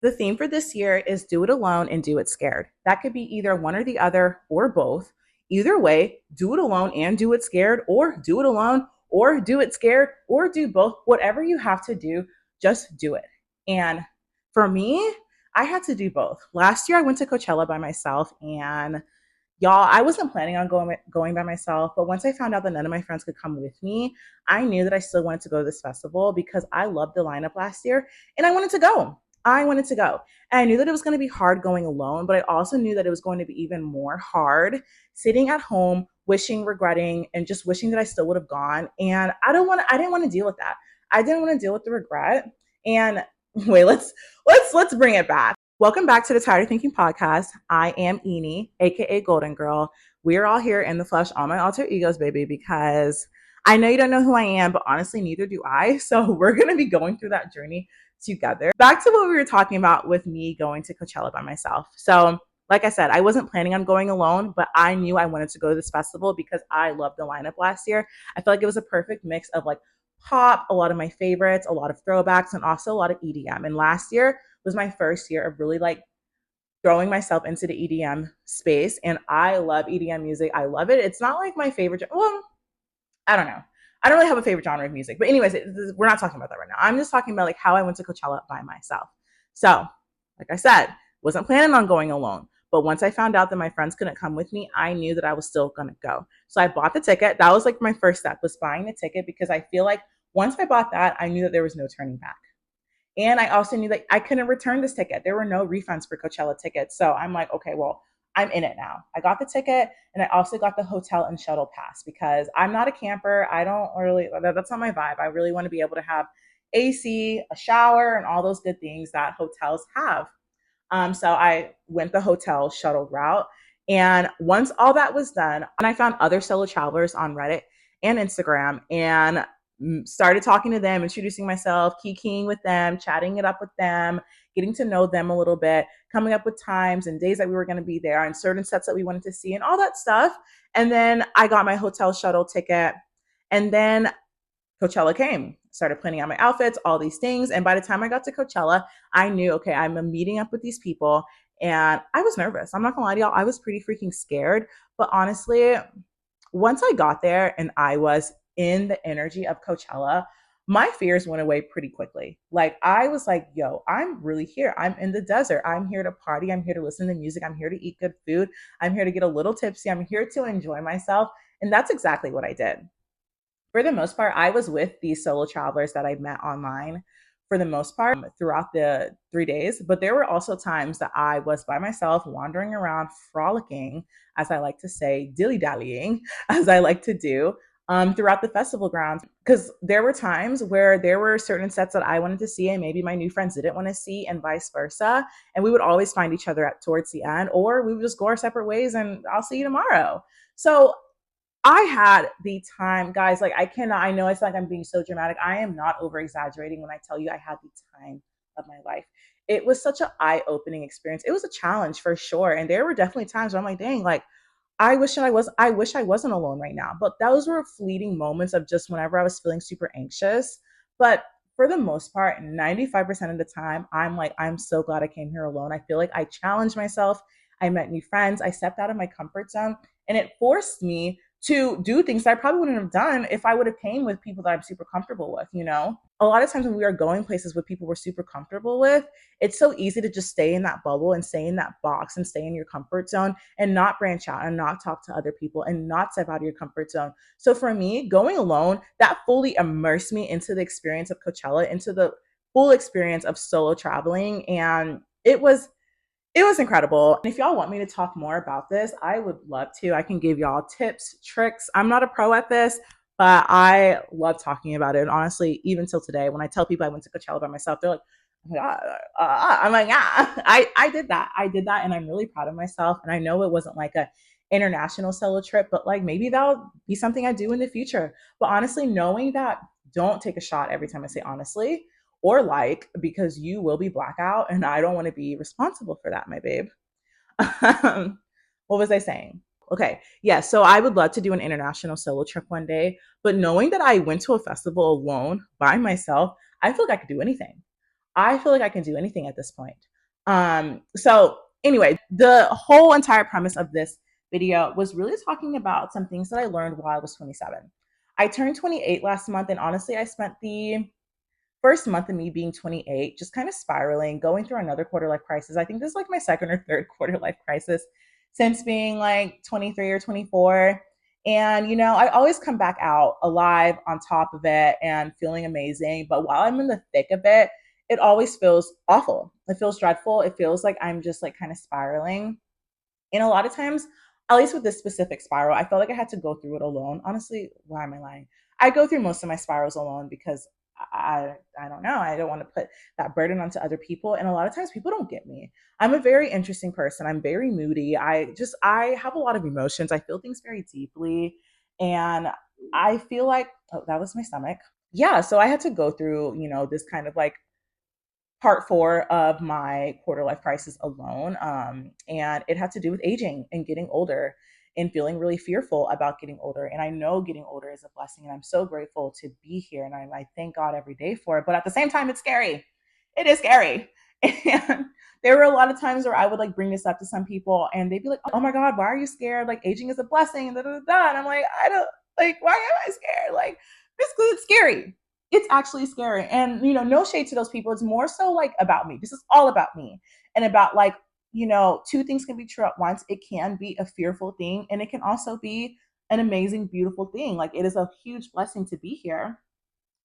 The theme for this year is do it alone and do it scared. That could be either one or the other or both. Either way, do it alone and do it scared, or do it alone or do it scared, or do both. Whatever you have to do, just do it. And for me, I had to do both. Last year, I went to Coachella by myself, and y'all, I wasn't planning on going by myself, but once I found out that none of my friends could come with me, I knew that I still wanted to go to this festival because I loved the lineup last year and I wanted to go. I wanted to go. And I knew that it was going to be hard going alone, but I also knew that it was going to be even more hard sitting at home, wishing, regretting, and just wishing that I still would have gone. And I didn't want to deal with that. I didn't want to deal with the regret. And wait, let's bring it back. Welcome back to the Tired of Thinking podcast. I am Eni, aka Golden Girl. We're all here in the flesh on my alter egos, baby, because I know you don't know who I am, but honestly, neither do I. So we're going to be going through that journey together. Back to what we were talking about with me going to Coachella by myself. So, like I said, I wasn't planning on going alone, but I knew I wanted to go to this festival because I loved the lineup last year. I feel like it was a perfect mix of like pop, a lot of my favorites, a lot of throwbacks, and also a lot of EDM. And last year was my first year of really like throwing myself into the EDM space. And I love EDM music. I love it. It's not like my favorite. Well, I don't know. I don't really have a favorite genre of music. But anyways, we're not talking about that right now. I'm just talking about like how I went to Coachella by myself. So, like I said, wasn't planning on going alone. But once I found out that my friends couldn't come with me, I knew that I was still going to go. So I bought the ticket. That was like my first step, was buying the ticket, because I feel like once I bought that, I knew that there was no turning back. And I also knew that I couldn't return this ticket. There were no refunds for Coachella tickets. So I'm like, okay, well, I'm in it now. I got the ticket, and I also got the hotel and shuttle pass because I'm not a camper. I don't really, that's not my vibe. I really want to be able to have AC, a shower, and all those good things that hotels have. So I went the hotel shuttle route. And once all that was done, and I found other solo travelers on Reddit and Instagram, and started talking to them, introducing myself, kikiing with them, chatting it up with them, getting to know them a little bit, coming up with times and days that we were going to be there and certain sets that we wanted to see and all that stuff. And then I got my hotel shuttle ticket. And then Coachella came, started planning out my outfits, all these things. And by the time I got to Coachella, I knew, okay, I'm meeting up with these people. And I was nervous. I'm not gonna lie to y'all, I was pretty freaking scared. But honestly, once I got there and I was in the energy of Coachella, my fears went away pretty quickly. Like, I was like, yo, I'm really here. I'm in the desert. I'm here to party. I'm here to listen to music. I'm here to eat good food. I'm here to get a little tipsy. I'm here to enjoy myself. And that's exactly what I did. For the most part, I was with these solo travelers that I met online for the most part throughout the 3 days. But there were also times that I was by myself, wandering around, frolicking, as I like to say, dilly dallying, as I like to do. Throughout the festival grounds, because there were times where there were certain sets that I wanted to see and maybe my new friends didn't want to see, and vice versa. And we would always find each other at towards the end, or we would just go our separate ways and I'll see you tomorrow. So I had the time, guys. Like, I know it's like I'm being so dramatic. I am not over exaggerating when I tell you I had the time of my life. It was such an eye opening experience. It was a challenge for sure. And there were definitely times where I'm like, dang, like, I wish I wasn't alone right now. But those were fleeting moments of just whenever I was feeling super anxious. But for the most part, 95% of the time, I'm like, I'm so glad I came here alone. I feel like I challenged myself. I met new friends. I stepped out of my comfort zone, and it forced me to do things that I probably wouldn't have done if I would have came with people that I'm super comfortable with, you know? A lot of times when we are going places with people we're super comfortable with, it's so easy to just stay in that bubble and stay in that box and stay in your comfort zone and not branch out and not talk to other people and not step out of your comfort zone. So for me, going alone, that fully immersed me into the experience of Coachella, into the full experience of solo traveling. And it was incredible. And if y'all want me to talk more about this, I would love to. I can give y'all tips, tricks. I'm not a pro at this, but I love talking about it. And honestly, even till today, when I tell people I went to Coachella by myself, they're like, oh my God. I'm like, yeah, I did that. I did that. And I'm really proud of myself. And I know it wasn't like a international solo trip, but like maybe that'll be something I do in the future. But honestly, knowing that, don't take a shot every time I say honestly or like, because you will be blackout and I don't want to be responsible for that, my babe. What was I saying? Okay, yeah, so I would love to do an international solo trip one day, but knowing that I went to a festival alone by myself, I feel like I could do anything. I feel like I can do anything at this point. So anyway, the whole entire premise of this video was really talking about some things that I learned while I was 27. I turned 28 last month, and honestly, I spent the first month of me being 28 just kind of spiraling, going through another quarter life crisis. I think this is like my second or third quarter life crisis since being like 23 or 24. And, I always come back out alive on top of it and feeling amazing. But while I'm in the thick of it, it always feels awful. It feels dreadful. It feels like I'm just like kind of spiraling. And a lot of times, at least with this specific spiral, I felt like I had to go through it alone. Honestly, why am I lying? I go through most of my spirals alone because I don't know. I don't want to put that burden onto other people. And a lot of times people don't get me. I'm a very interesting person. I'm very moody. I have a lot of emotions. I feel things very deeply. And I feel like, oh, that was my stomach. Yeah. So I had to go through, this kind of like part four of my quarter life crisis alone. And it had to do with aging and getting older and feeling really fearful about getting older. And I know getting older is a blessing, and I'm so grateful to be here. And I thank God every day for it. But at the same time, it's scary. It is scary. And there were a lot of times where I would like bring this up to some people, and they'd be like, "Oh my God, why are you scared? Like aging is a blessing." And da, da, da. And I'm like, I don't like. Why am I scared? Like basically, it's scary. It's actually scary. And, no shade to those people. It's more so like about me. This is all about me and about like, two things can be true at once. It can be a fearful thing, and it can also be an amazing, beautiful thing. Like it is a huge blessing to be here.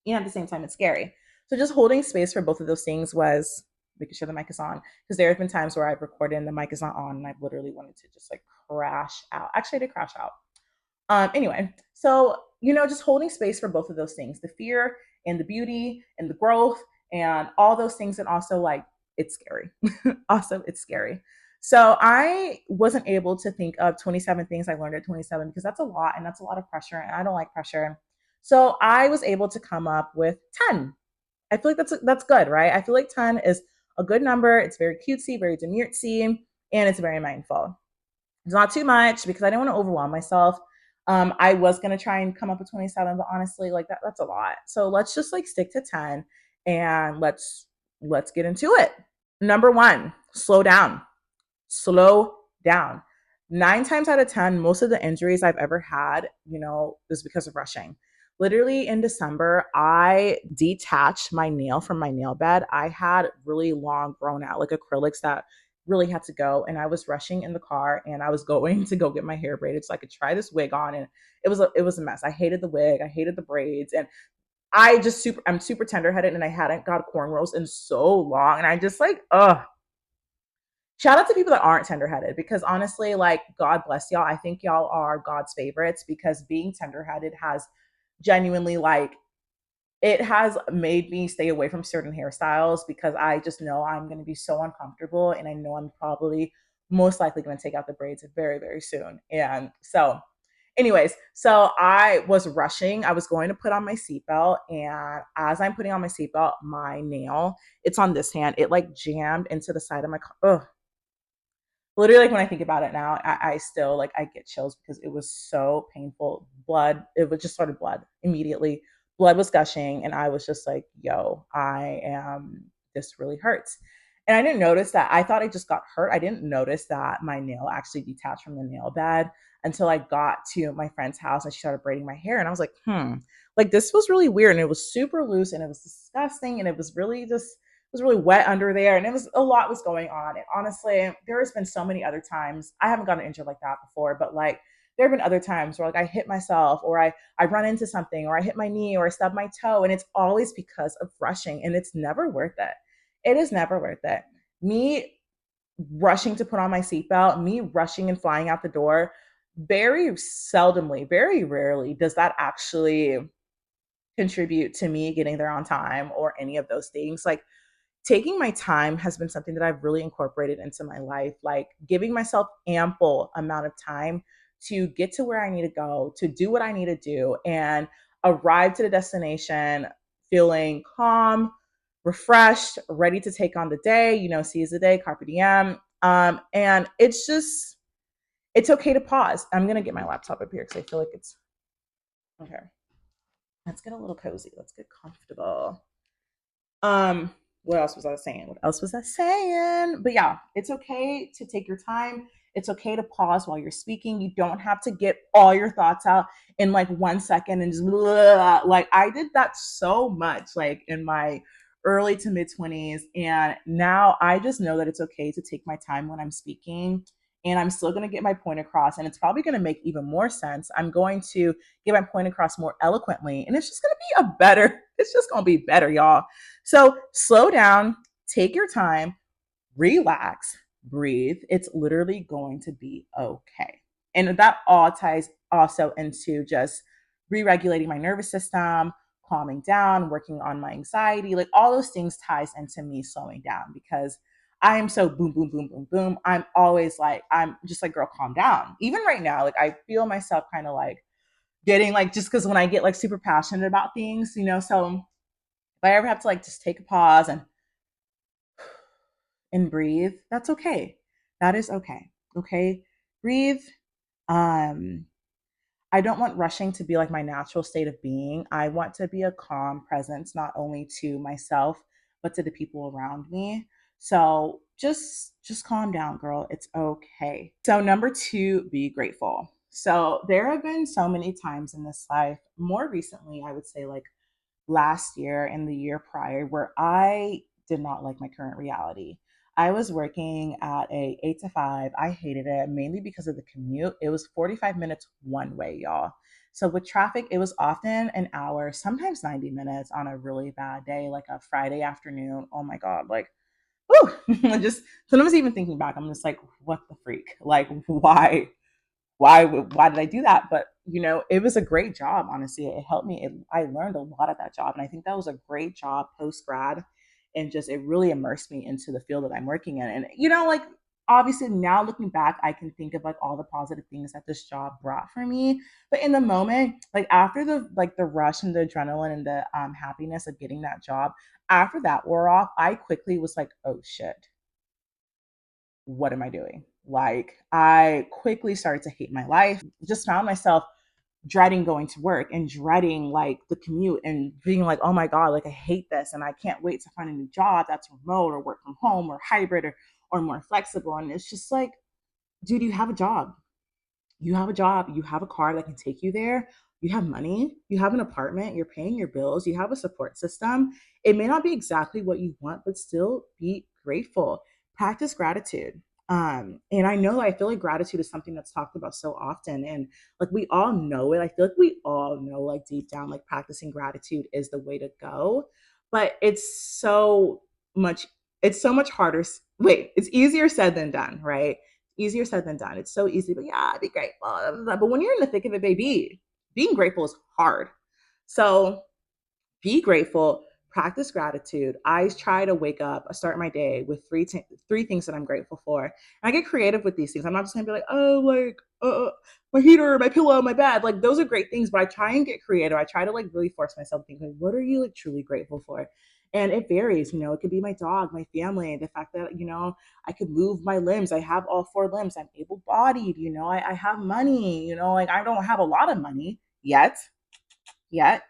And at the same time, it's scary. So just holding space for both of those things was making sure the mic is on. Because there have been times where I've recorded and the mic is not on, and I've literally wanted to just like crash out. Actually, I did crash out. Anyway, so just holding space for both of those things, the fear and the beauty and the growth and all those things, and also like it's scary. Also, it's scary. So I wasn't able to think of 27 things I learned at 27 because that's a lot and that's a lot of pressure, and I don't like pressure. So I was able to come up with 10. I feel like that's good, right? I feel like 10 is a good number. It's very cutesy, very demurtsy, and it's very mindful. It's not too much because I didn't want to overwhelm myself. I was gonna try and come up with 27, but honestly, like that's a lot. So let's just like stick to 10, and let's get into it. Number one, slow down. Slow down. 9 times out of 10, most of the injuries I've ever had, is because of rushing. Literally in December, I detached my nail from my nail bed. I had really long, grown out, like acrylics that really had to go. And I was rushing in the car, and I was going to go get my hair braided so I could try this wig on. And it was a mess. I hated the wig. I hated the braids. And I'm super tenderheaded, and I hadn't got cornrows in so long. And I just like, ugh, shout out to people that aren't tenderheaded, because honestly, like, God bless y'all. I think y'all are God's favorites, because being tenderheaded has genuinely, like, it has made me stay away from certain hairstyles, because I just know I'm going to be so uncomfortable, and I know I'm probably most likely going to take out the braids very, very soon. And so, anyways, so I was rushing. I was going to put on my seatbelt, and as I'm putting on my seatbelt, my nail, it's on this hand, it like jammed into the side of my car. Ugh, literally, like when I think about it now, I still like I get chills because it was so painful. Blood, it was just started blood immediately. Blood was gushing, and I was just like, yo, I am, this really hurts. And I didn't notice that. I thought I just got hurt. I didn't notice that my nail actually detached from the nail bed until I got to my friend's house and she started braiding my hair. And I was like, like this was really weird. And it was super loose, and it was disgusting. And it was really just, was really wet under there, and it was a lot was going on. And honestly, there has been so many other times I haven't gotten injured like that before, but like there have been other times where like I hit myself, or I run into something, or I hit my knee, or I stub my toe, and it's always because of rushing, and it's never worth it. It is never worth it. Me rushing to put on my seatbelt, me rushing and flying out the door, very seldomly, very rarely does that actually contribute to me getting there on time or any of those things. Like taking my time has been something that I've really incorporated into my life, like giving myself ample amount of time to get to where I need to go, to do what I need to do, and arrive to the destination feeling calm, refreshed, ready to take on the day, seize the day, carpe diem. And it's okay to pause. I'm going to get my laptop up here because I feel like it's okay. Let's get a little cozy. Let's get comfortable. Um, what else was I saying? What else was I saying? But yeah, it's okay to take your time. It's okay to pause while you're speaking. You don't have to get all your thoughts out in like 1 second and just blah. Like I did that so much, like in my early to mid 20s. And now I just know that it's okay to take my time when I'm speaking. And I'm still going to get my point across. And it's probably going to make even more sense. I'm going to get my point across more eloquently. And it's just going to be it's just going to be better, y'all. So slow down, take your time, relax, breathe. It's literally going to be okay. And that all ties also into just re regulating my nervous system, calming down, working on my anxiety. Like all those things ties into me slowing down because I am so boom, boom, boom, boom, boom. I'm always like, I'm just like, girl, calm down. Even right now, like I feel myself kind of like getting like, just because when I get like super passionate about things, so if I ever have to like just take a pause and breathe, that's okay. That is okay. Okay. Breathe. Um, I don't want rushing to be like my natural state of being. I want to be a calm presence, not only to myself, but to the people around me. So just calm down, girl. It's okay. So number two, be grateful. So there have been so many times in this life, more recently, I would say like last year and the year prior, where I did not like my current reality. I was working at a 8 to 5. I hated it mainly because of the commute. It was 45 minutes one way, y'all. So with traffic, it was often an hour, sometimes 90 minutes on a really bad day, like a Friday afternoon. Oh my God. Like, whew, just sometimes even thinking back, I'm just like, what the freak? Like, why did I do that? But it was a great job. Honestly, it helped me. I learned a lot at that job, and I think that was a great job post grad, and just it really immersed me into the field that I'm working in. And like obviously now looking back, I can think of like all the positive things that this job brought for me. But in the moment, like after the rush and the adrenaline and the happiness of getting that job, after that wore off, I quickly was like, oh shit, what am I doing? Like, I quickly started to hate my life, just found myself dreading going to work and dreading like the commute and being like, oh my God, like I hate this. And I can't wait to find a new job that's remote or work from home or hybrid or more flexible. And it's just like, dude, you have a job. You have a job. You have a car that can take you there. You have money. You have an apartment. You're paying your bills. You have a support system. It may not be exactly what you want, but still be grateful. Practice gratitude. And I feel like gratitude is something that's talked about so often. And like we all know it. I feel like we all know, like deep down, like practicing gratitude is the way to go. But much, it's so much harder. Wait, it's easier said than done, right? Easier said than done. It's so easy, but yeah, be grateful. But when you're in the thick of it, baby, being grateful is hard. So be grateful, practice gratitude. I try to wake up, I start my day with three things that I'm grateful for. And I get creative with these things. I'm not just gonna be like, oh, like my heater, my pillow, my bed. Like those are great things, but I try and get creative. I try to like really force myself to think like, what are you like truly grateful for? And it varies, it could be my dog, my family, the fact that, I could move my limbs. I have all four limbs. I'm able bodied, I have money, like I don't have a lot of money yet, but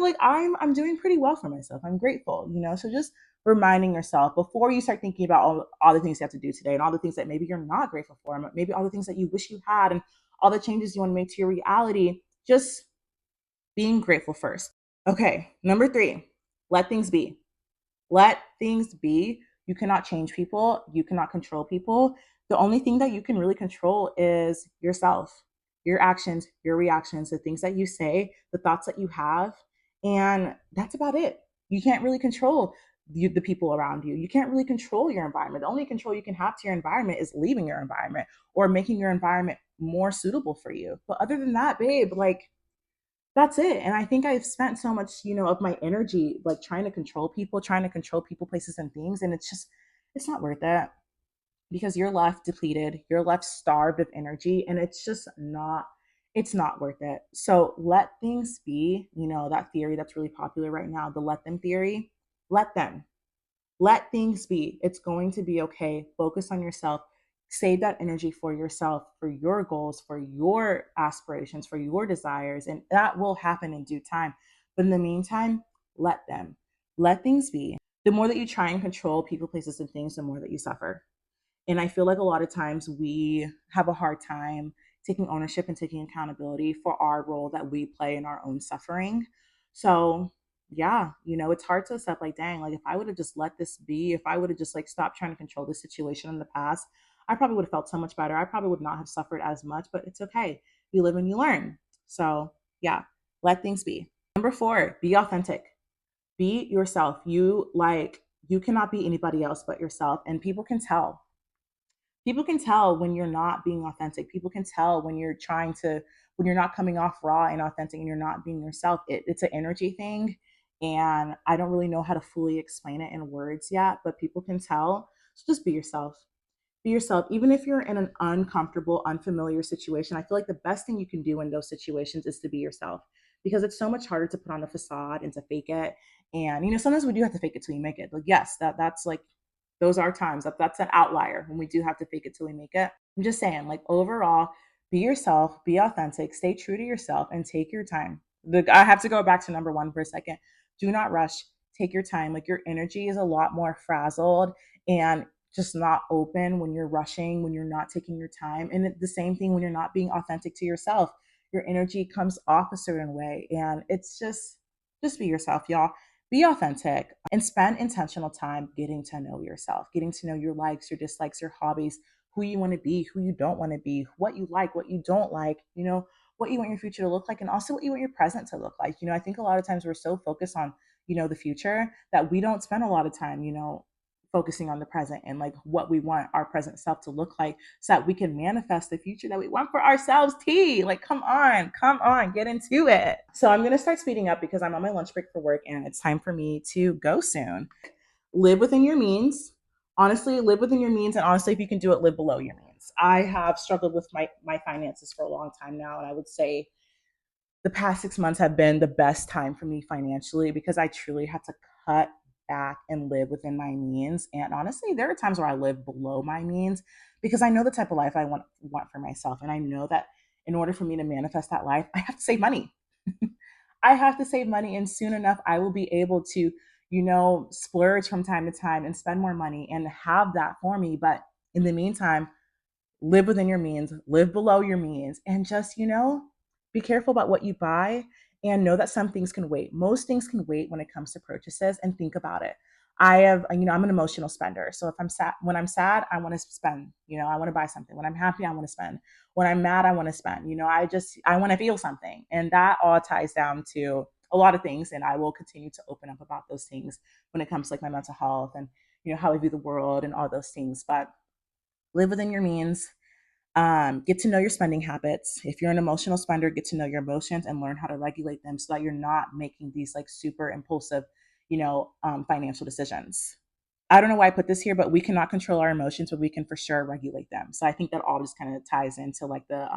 like I'm doing pretty well for myself. I'm grateful, so just reminding yourself before you start thinking about all the things you have to do today and all the things that maybe you're not grateful for, and maybe all the things that you wish you had and all the changes you want to make to your reality, just being grateful first. Okay, number three, let things be. Let things be. You cannot change people. You cannot control people. The only thing that you can really control is yourself, your actions, your reactions, the things that you say, the thoughts that you have. And that's about it. You can't really control the people around you. You can't really control your environment. The only control you can have to your environment is leaving your environment or making your environment more suitable for you. But other than that, babe, like that's it. And I think I've spent so much, of my energy like trying to control people, places, and things. And it's not worth it because you're left depleted, you're left starved of energy, and it's not worth it. So let things be, that theory that's really popular right now, the let them theory, let them. Let things be. It's going to be okay. Focus on yourself. Save that energy for yourself, for your goals, for your aspirations, for your desires, and that will happen in due time. But in the meantime, let them. Let things be. The more that you try and control people, places, and things, the more that you suffer. And I feel like a lot of times we have a hard time taking ownership and taking accountability for our role that we play in our own suffering. So, yeah, it's hard to accept, like, dang, like if I would have just let this be, if I would have just like stopped trying to control the situation in the past, I probably would have felt so much better. I probably would not have suffered as much, but it's okay. You live and you learn. So, yeah, let things be. Number 4, be authentic. Be yourself. You cannot be anybody else but yourself, and people can tell. People can tell when you're not being authentic. People can tell when when you're not coming off raw and authentic and you're not being yourself. It's an energy thing. And I don't really know how to fully explain it in words yet, but people can tell. So just be yourself. Be yourself. Even if you're in an uncomfortable, unfamiliar situation, I feel like the best thing you can do in those situations is to be yourself, because it's so much harder to put on a facade and to fake it. And sometimes we do have to fake it till you make it. Like, yes, that's like, those are times that's an outlier when we do have to fake it till we make it. I'm just saying, like, overall, be yourself, be authentic, stay true to yourself, and take your time. I have to go back to number 1 for a second. Do not rush. Take your time. Like, your energy is a lot more frazzled and just not open when you're rushing, when you're not taking your time. And the same thing when you're not being authentic to yourself. Your energy comes off a certain way. And it's just be yourself, y'all. Be authentic and spend intentional time getting to know yourself, getting to know your likes, your dislikes, your hobbies, who you want to be, who you don't want to be, what you like, what you don't like, what you want your future to look like, and also what you want your present to look like. I think a lot of times we're so focused on, the future, that we don't spend a lot of time, focusing on the present and like what we want our present self to look like, so that we can manifest the future that we want for ourselves. Like, come on, get into it. So I'm going to start speeding up because I'm on my lunch break for work and it's time for me to go soon. Live within your means. Honestly, live within your means, and honestly, if you can do it, live below your means. I have struggled with my finances for a long time now, and I would say the past 6 months have been the best time for me financially, because I truly had to cut back and live within my means. And honestly, there are times where I live below my means, because I know the type of life I want for myself. And I know that in order for me to manifest that life, I have to save money. I have to save money, and soon enough, I will be able to, splurge from time to time and spend more money and have that for me. But in the meantime, live within your means, live below your means, and just, be careful about what you buy, and know that some things can wait. Most things can wait when it comes to purchases, and think about it. I'm an emotional spender. So if I'm sad, when I'm sad, I want to spend, I want to buy something. When I'm happy, I want to spend. When I'm mad, I want to spend. I want to feel something. And that all ties down to a lot of things. And I will continue to open up about those things when it comes to like my mental health and, how I view the world and all those things. But live within your means. Get to know your spending habits. If you're an emotional spender, get to know your emotions and learn how to regulate them, so that you're not making these like super impulsive, financial decisions. I don't know why I put this here, but we cannot control our emotions, but we can for sure regulate them. So I think that all just kind of ties into like the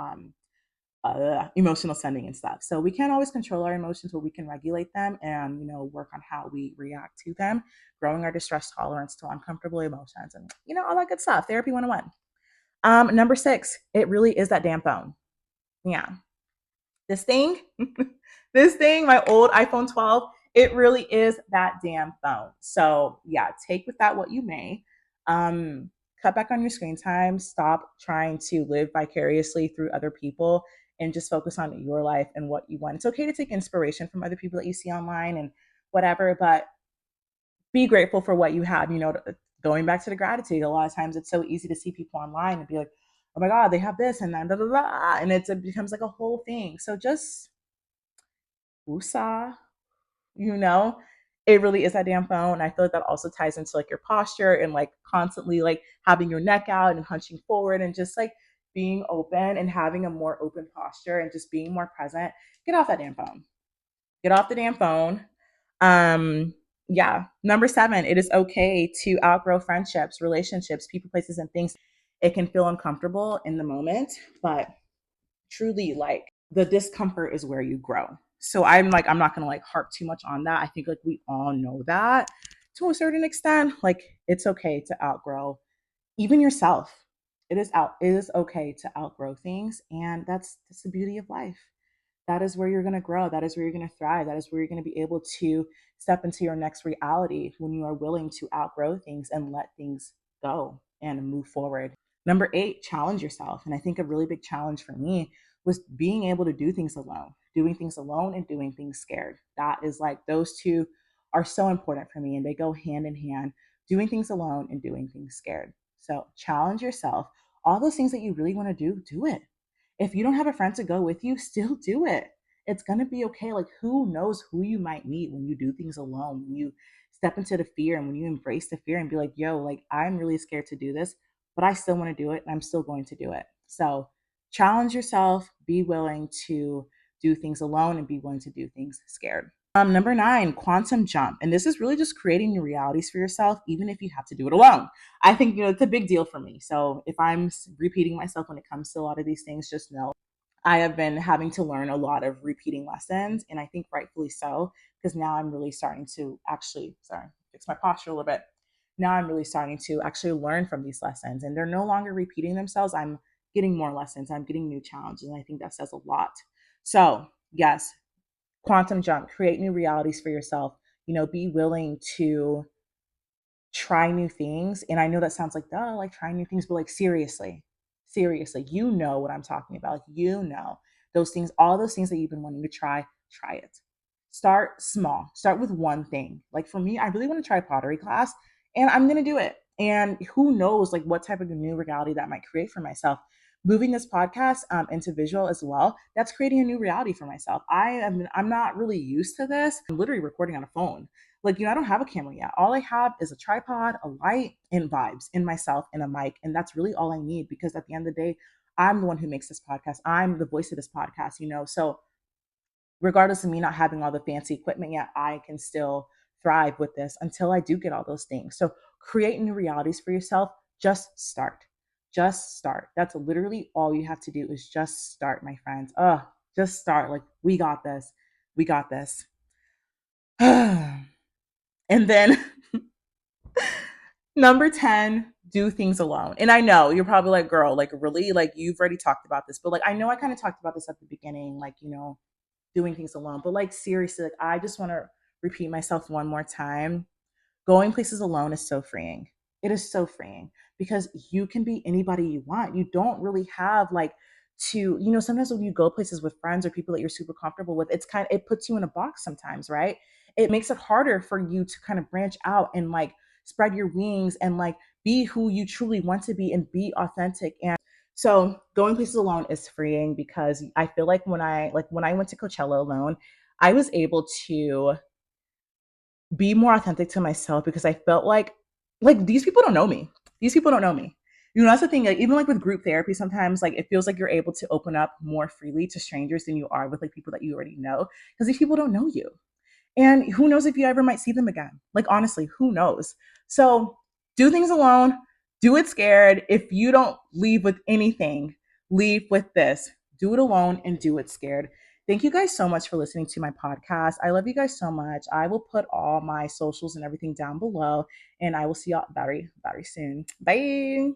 emotional spending and stuff. So we can't always control our emotions, but we can regulate them and, work on how we react to them, growing our distress tolerance to uncomfortable emotions, and, all that good stuff. Therapy 101. Number 6, it really is that damn phone. Yeah. This thing, my old iPhone 12, it really is that damn phone. So yeah, take with that what you may. Um, Cut back on your screen time. Stop trying to live vicariously through other people, and just focus on your life and what you want. It's okay to take inspiration from other people that you see online and whatever, but be grateful for what you have. Going back to the gratitude, a lot of times it's so easy to see people online and be like, oh my God, they have this and that, and it becomes like a whole thing. So just woosah, you know, it really is that damn phone. I feel like that also ties into like your posture and like constantly like having your neck out and hunching forward and just like being open and having a more open posture and just being more present. Get off that damn phone. Get off the damn phone. Um, yeah. Number 7, it is okay to outgrow friendships, relationships, people, places, and things. It can feel uncomfortable in the moment, but truly, like, the discomfort is where you grow. So I'm not gonna like harp too much on that. I think like we all know that to a certain extent. Like, it's okay to outgrow even yourself. It is okay to outgrow things, and that's the beauty of life. That is where you're going to grow. That is where you're going to thrive. That is where you're going to be able to step into your next reality when you are willing to outgrow things and let things go and move forward. Number 8, challenge yourself. And I think a really big challenge for me was being able to do things alone, doing things alone and doing things scared. That is like, those two are so important for me and they go hand in hand, doing things alone and doing things scared. So challenge yourself. All those things that you really want to do it. If you don't have a friend to go with you, still do it. It's going to be okay. Like, who knows who you might meet when you do things alone, when you step into the fear and when you embrace the fear and be like, yo, like, I'm really scared to do this, but I still want to do it and I'm still going to do it. So challenge yourself, be willing to do things alone and be willing to do things scared. Number 9, quantum jump. And this is really just creating new realities for yourself, even if you have to do it alone. I think, it's a big deal for me. So if I'm repeating myself when it comes to a lot of these things, just know I have been having to learn a lot of repeating lessons. And I think rightfully so, because now I'm really starting to actually, sorry, fix my posture a little bit. Now I'm really starting to actually learn from these lessons and they're no longer repeating themselves. I'm getting more lessons. I'm getting new challenges. And I think that says a lot. So yes, quantum jump, create new realities for yourself, be willing to try new things. And I know that sounds like, duh, like trying new things, but like seriously, you know what I'm talking about. Like, those things, all those things that you've been wanting to try it. Start small, start with one thing. Like for me, I really want to try pottery class and I'm going to do it. And who knows like what type of new reality that might create for myself. Moving this podcast into visual as well, that's creating a new reality for myself. I'm not really used to this. I'm literally recording on a phone. Like, I don't have a camera yet. All I have is a tripod, a light, and vibes in myself and a mic. And that's really all I need because at the end of the day, I'm the one who makes this podcast. I'm the voice of this podcast. So regardless of me not having all the fancy equipment yet, I can still thrive with this until I do get all those things. So create new realities for yourself. Just start. Just start. That's literally all you have to do is just start, my friends. Just start. Like, we got this. We got this. And then number 10, do things alone. And I know you're probably like, girl, like, really? Like, you've already talked about this, but like, I know I kind of talked about this at the beginning, like, doing things alone. But like, seriously, like, I just want to repeat myself one more time. Going places alone is so freeing. It is so freeing because you can be anybody you want. You don't really have like to, sometimes when you go places with friends or people that you're super comfortable with, it puts you in a box sometimes, right? It makes it harder for you to kind of branch out and like spread your wings and like be who you truly want to be and be authentic. And so going places alone is freeing because I feel like when I went to Coachella alone, I was able to be more authentic to myself because I felt like these people don't know me. These people don't know me. That's the thing. Like, even like with group therapy, sometimes like it feels like you're able to open up more freely to strangers than you are with like people that you already know because these people don't know you. And who knows if you ever might see them again? Like, honestly, who knows? So do things alone, do it scared. If you don't leave with anything, leave with this: do it alone and do it scared. Thank you guys so much for listening to my podcast. I love you guys so much. I will put all my socials and everything down below, and I will see y'all very, very soon. Bye.